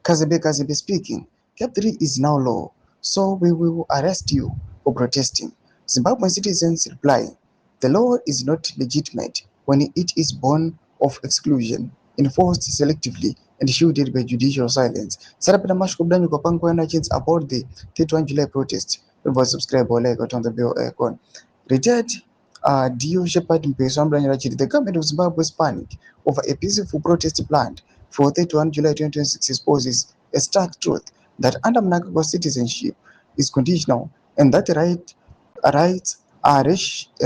Kazembe Kazembe speaking. Cap 3 is now law, so we will arrest you for protesting. Zimbabwean citizens reply, the law is not legitimate when it is born of exclusion, enforced selectively, and shielded by judicial silence. Sarapita Mashkubdani Kopanko Energies about the 31 July protest. Remember, subscribe or like or turn the bell icon. Retired Dio Shepherd Mpeswambranyirachiri, the government of Zimbabwe's panic over a peaceful protest planned for 31 July 2026 exposes a stark truth that under mnangagwa citizenship is conditional and that rights are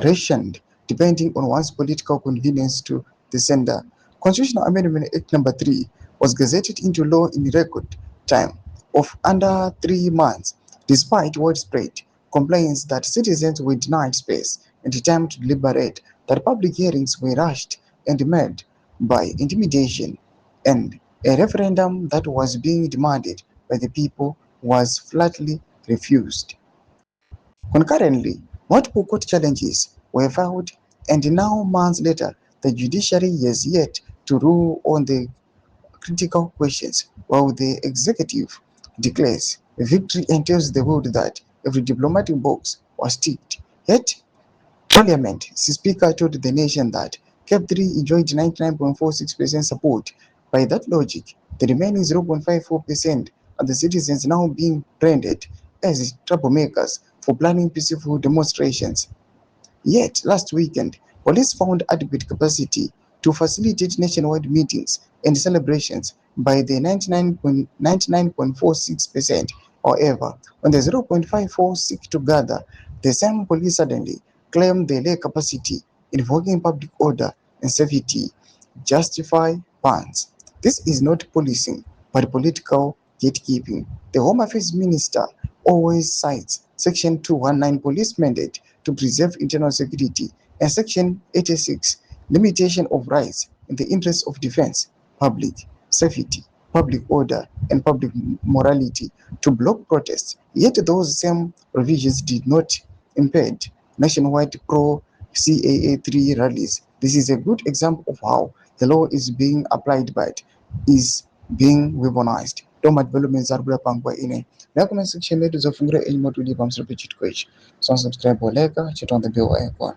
rationed depending on one's political convenience to the sender. Constitutional Amendment Act Number 3 was gazetted into law in record time of under 3 months, despite widespread complaints that citizens were denied space and time to deliberate, that public hearings were rushed and made by intimidation, and a referendum that was being demanded by the people was flatly refused. Concurrently, multiple court challenges were filed, and now months later, the judiciary has yet to rule on the critical questions, while the executive declares victory and tells the world that every diplomatic box was ticked. Yet, Parliament Speaker told the nation that Cap 3 enjoyed 99.46% support. By that logic, the remaining 0.54% are the citizens now being branded as troublemakers for planning peaceful demonstrations. Yet, last weekend, police found adequate capacity to facilitate nationwide meetings and celebrations by the 99.46%. However, when the 0.54 seek to gather, the same police suddenly claim they lack capacity, invoking public order and safety, justify bans. This is not policing, but political gatekeeping. The Home Affairs Minister always cites Section 219 police mandate to preserve internal security and Section 86 limitation of rights in the interest of defense, public safety, public order, and public morality to block protests. Yet those same provisions did not impede nationwide pro-CAA 3 rallies. This is a good example of how the law is being applied but is being weaponized. Toma developments are pangwa ine. Na comment section letu zofungura ili motu lipa msrupi chitu kwechi. So subscribe or like, chit on the bell icon.